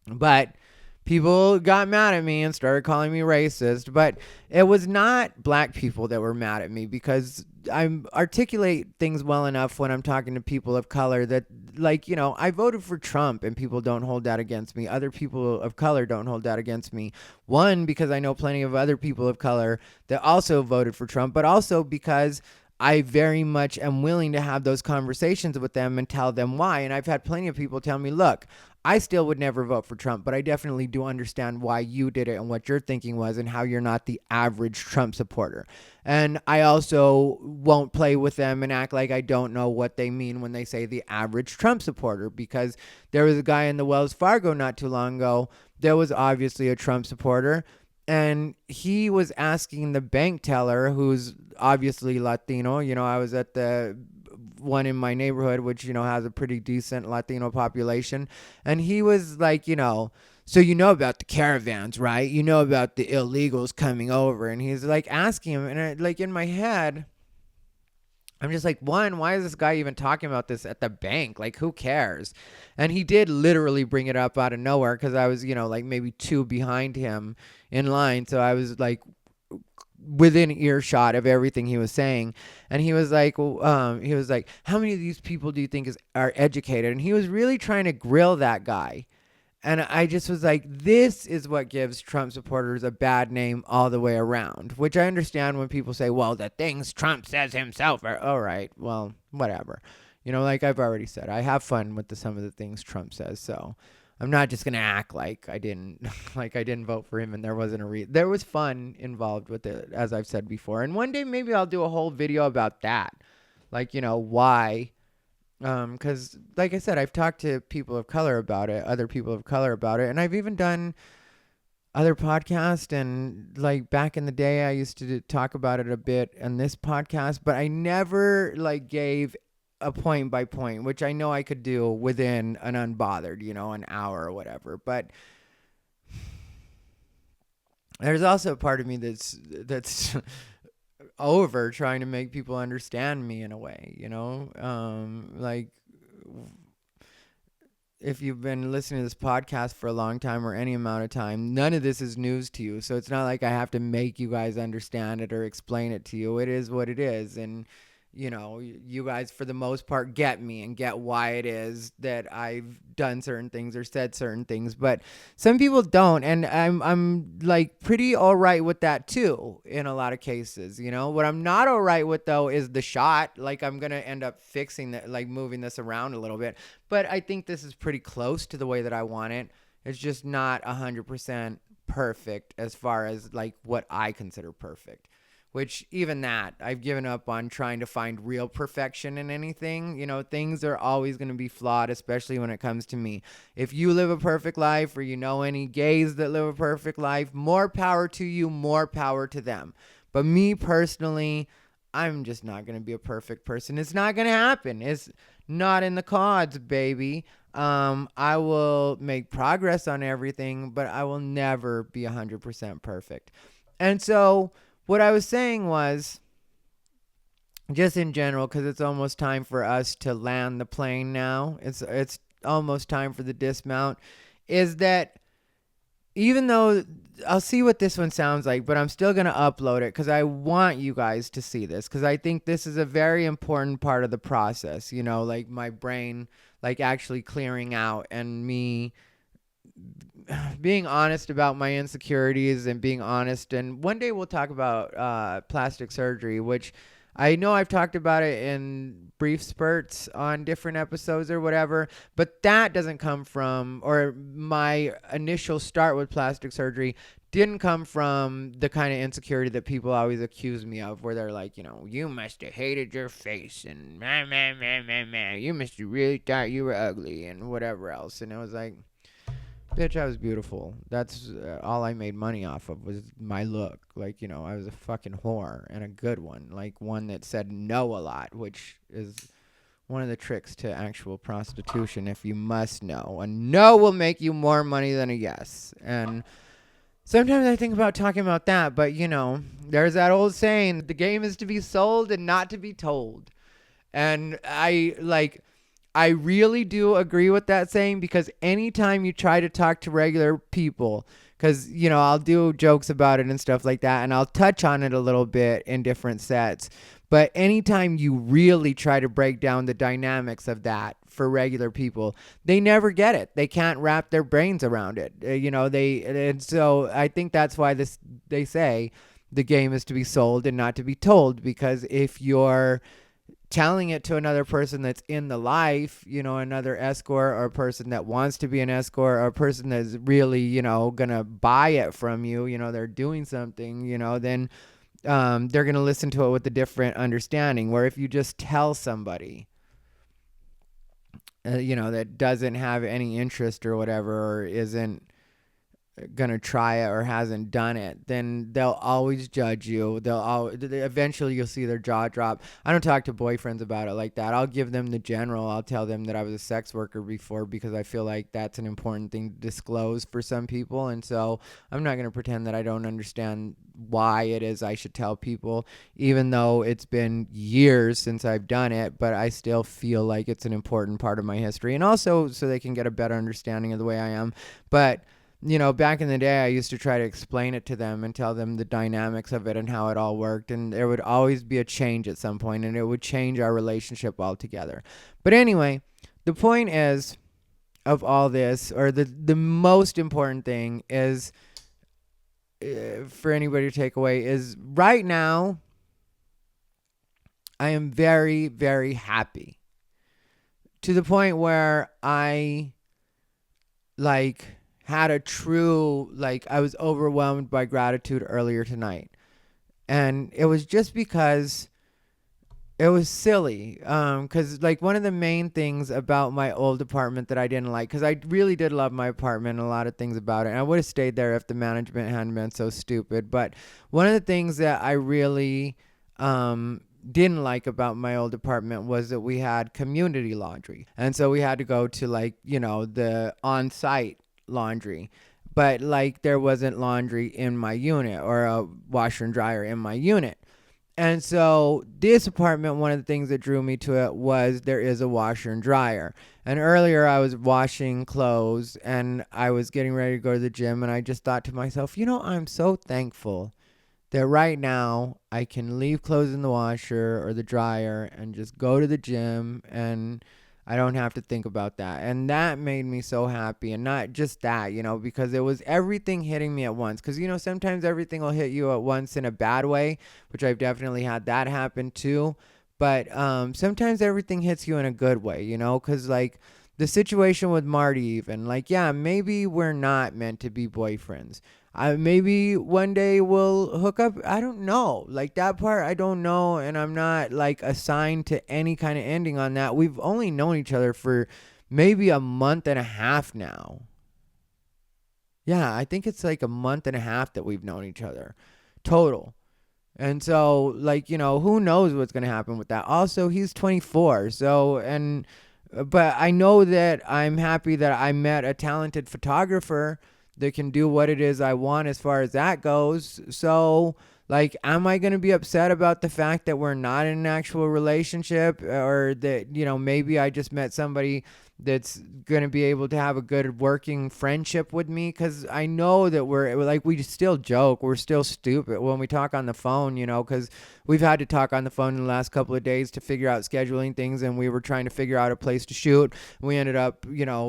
But people got mad at me and started calling me racist, but it was not black people that were mad at me, because I articulate things well enough when I'm talking to people of color that, like, you know, I voted for Trump and people don't hold that against me. Other people of color don't hold that against me. One, because I know plenty of other people of color that also voted for Trump, but also because I very much am willing to have those conversations with them and tell them why. And I've had plenty of people tell me, look, I still would never vote for Trump, but I definitely do understand why you did it and what your thinking was and how you're not the average Trump supporter. And I also won't play with them and act like I don't know what they mean when they say the average Trump supporter, because there was a guy in the Wells Fargo not too long ago that was obviously a Trump supporter. And he was asking the bank teller, who's obviously Latino. You know, I was at the one in my neighborhood, which, you know, has a pretty decent Latino population. And he was like, you know, so you know about the caravans, right? You know about the illegals coming over. And he's like asking him, and I, like, in my head, I'm just like, one, why is this guy even talking about this at the bank? Like, who cares? And he did literally bring it up out of nowhere, because I was, you know, like maybe two behind him in line. So I was like within earshot of everything he was saying. And he was like, how many of these people do you think are educated? And he was really trying to grill that guy. And I just was like, this is what gives Trump supporters a bad name all the way around, which I understand when people say, well, the things Trump says himself are all right. Well, whatever. You know, like I've already said, I have fun with some of the things Trump says. So I'm not just going to act like I didn't vote for him and there wasn't a reason. There was fun involved with it, as I've said before. And one day maybe I'll do a whole video about that. like, why. Because like I said, I've talked to people of color about it, other people of color about it, and I've even done other podcasts, and like back in the day I used to talk about it a bit on this podcast, but I never like gave a point by point, which I know I could do within an Unbothered, an hour or whatever. But there's also a part of me that's over trying to make people understand me in a way, like if you've been listening to this podcast for a long time or any amount of time, none of this is news to you. So it's not like I have to make you guys understand it or explain it to you. It is what it is. And, you guys, for the most part, get me and get why it is that I've done certain things or said certain things. But some people don't. And I'm like pretty all right with that, too, in a lot of cases. What I'm not all right with, though, is the shot. Like, I'm going to end up fixing that, like moving this around a little bit. But I think this is pretty close to the way that I want it. It's just not 100% perfect as far as like what I consider perfect. Which even that, I've given up on trying to find real perfection in anything. Things are always going to be flawed, especially when it comes to me. If you live a perfect life, or any gays that live a perfect life, more power to you, more power to them. But me personally, I'm just not going to be a perfect person. It's not going to happen. It's not in the cards, baby. I will make progress on everything, but I will never be 100% perfect. And so what I was saying was, just in general, because it's almost time for us to land the plane now. It's almost time for the dismount. Is that even though I'll see what this one sounds like, but I'm still going to upload it because I want you guys to see this, because I think this is a very important part of the process, like my brain, like actually clearing out and me being honest about my insecurities and being honest. And one day we'll talk about plastic surgery, which I know I've talked about it in brief spurts on different episodes or whatever, but that doesn't come from, or my initial start with plastic surgery didn't come from the kind of insecurity that people always accuse me of, where they're like, you must have hated your face and you must have really thought you were ugly and whatever else. And it was like, bitch, I was beautiful. That's all I made money off of was my look. Like, I was a fucking whore, and a good one. Like one that said no a lot, which is one of the tricks to actual prostitution, if you must know. A no will make you more money than a yes. And sometimes I think about talking about that, but, there's that old saying, the game is to be sold and not to be told. And I really do agree with that saying, because anytime you try to talk to regular people, because, I'll do jokes about it and stuff like that, and I'll touch on it a little bit in different sets. But anytime you really try to break down the dynamics of that for regular people, they never get it. They can't wrap their brains around it. And so I think that's why they say the game is to be sold and not to be told, because if you're telling it to another person that's in the life, another escort, or a person that wants to be an escort, or a person that's really, gonna buy it from you, they're doing something, then they're gonna listen to it with a different understanding. Where if you just tell somebody, that doesn't have any interest or whatever, or isn't gonna try it or hasn't done it, then they'll always judge you. Eventually you'll see their jaw drop. I don't talk to boyfriends about it like that. I'll give them the general. I'll tell them that I was a sex worker before, because I feel like that's an important thing to disclose for some people. And so I'm not gonna pretend that I don't understand why it is I should tell people, even though it's been years since I've done it. But I still feel like it's an important part of my history, and also so they can get a better understanding of the way I am. But back in the day, I used to try to explain it to them and tell them the dynamics of it and how it all worked. And there would always be a change at some point, and it would change our relationship altogether. But anyway, the point is of all this, or the most important thing is, for anybody to take away, is right now, I am very, very happy. To the point where I, had a true, I was overwhelmed by gratitude earlier tonight. And it was just because It was silly, because like one of the main things about my old apartment that I didn't like, because I really did love my apartment and a lot of things about it, and I would have stayed there if the management hadn't been so stupid. But one of the things that I really didn't like about my old apartment was that we had community laundry, and so we had to go to like the on-site laundry. But like there wasn't laundry in my unit or a washer and dryer in my unit. And so this apartment, one of the things that drew me to it was there is a washer and dryer. And earlier I was washing clothes and I was getting ready to go to the gym, and I just thought to myself, I'm so thankful that right now I can leave clothes in the washer or the dryer and just go to the gym, and I don't have to think about that. And that made me so happy. And not just that, because it was everything hitting me at once. Because, sometimes everything will hit you at once in a bad way, which I've definitely had that happen too. But sometimes everything hits you in a good way, because like the situation with Marty, even like, yeah, maybe we're not meant to be boyfriends. Maybe one day we'll hook up. I don't know. Like that part, I don't know. And I'm not like assigned to any kind of ending on that. We've only known each other for maybe a month and a half now. Yeah, I think it's like a month and a half that we've known each other total. And so, like, who knows what's going to happen with that. Also, he's 24. But I know that I'm happy that I met a talented photographer that can do what it is I want as far as that goes. So, like, am I going to be upset about the fact that we're not in an actual relationship, or that, maybe I just met somebody that's going to be able to have a good working friendship with me? Because I know that we still joke. We're still stupid when we talk on the phone, because we've had to talk on the phone in the last couple of days to figure out scheduling things, and we were trying to figure out a place to shoot. We ended up,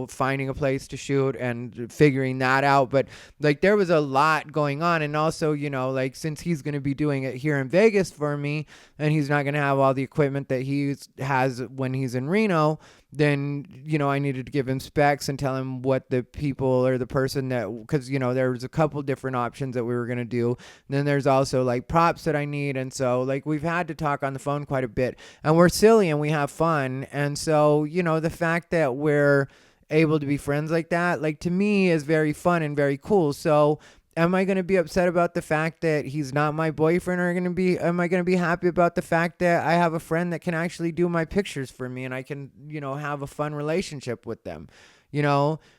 finding a place to shoot and figuring that out. But like there was a lot going on. And also, like since he's going to be doing it here in Vegas for me, and he's not going to have all the equipment that he has when he's in Reno, then, I needed to give him specs and tell him what the people or the person because, there was a couple different options that we were going to do. And then there's also like props that I need. And so like we've had to talk on the phone quite a bit, and we're silly and we have fun. And so, the fact that we're able to be friends like that, like to me is very fun and very cool. So am I going to be upset about the fact that he's not my boyfriend, or am I going to be happy about the fact that I have a friend that can actually do my pictures for me, and I can, have a fun relationship with them?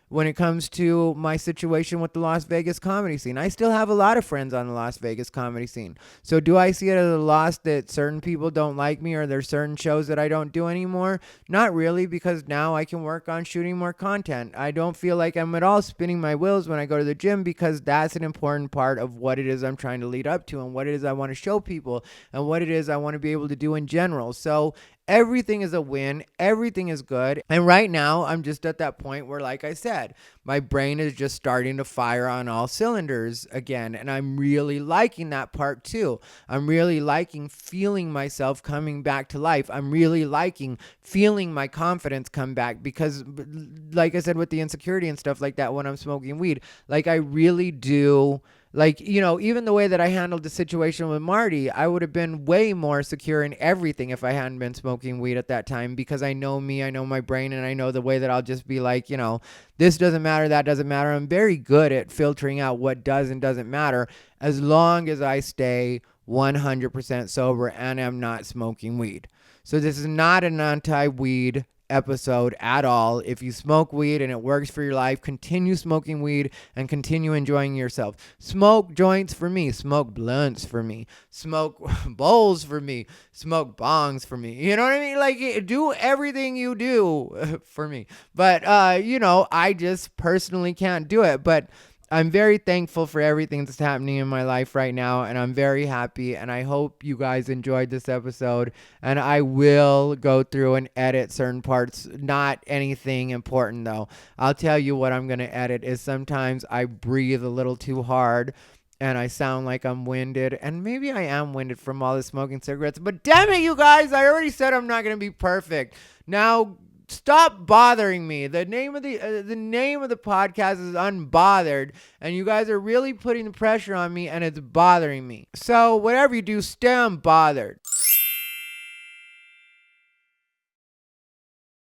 When it comes to my situation with the Las Vegas comedy scene, I still have a lot of friends on the Las Vegas comedy scene. So do I see it as a loss that certain people don't like me, or there's certain shows that I don't do anymore? Not really, because now I can work on shooting more content. I don't feel like I'm at all spinning my wheels when I go to the gym, because that's an important part of what it is I'm trying to lead up to, and what it is I want to show people, and what it is I want to be able to do in general. So everything is a win. Everything is good. And right now, I'm just at that point where, like I said, my brain is just starting to fire on all cylinders again. And I'm really liking that part too. I'm really liking feeling myself coming back to life. I'm really liking feeling my confidence come back, because like I said, with the insecurity and stuff like that, when I'm smoking weed, like I really do. Like, even the way that I handled the situation with Marty, I would have been way more secure in everything if I hadn't been smoking weed at that time, because I know me, I know my brain, and I know the way that I'll just be like, this doesn't matter, that doesn't matter. I'm very good at filtering out what does and doesn't matter, as long as I stay 100% sober and am not smoking weed. So this is not an anti-weed episode at all. If you smoke weed and it works for your life, continue smoking weed and continue enjoying yourself. Smoke joints for me, smoke blunts for me, smoke bowls for me, smoke bongs for me. You know what I mean? Like, do everything you do for me. But I just personally can't do it. But I'm very thankful for everything that's happening in my life right now, and I'm very happy, and I hope you guys enjoyed this episode, and I will go through and edit certain parts, not anything important though. I'll tell you what I'm going to edit is sometimes I breathe a little too hard, and I sound like I'm winded, and maybe I am winded from all the smoking cigarettes, but damn it, you guys, I already said I'm not going to be perfect. Now, stop bothering me. The name of the podcast is Unbothered, and you guys are really putting the pressure on me, and it's bothering me. So whatever you do, stay unbothered.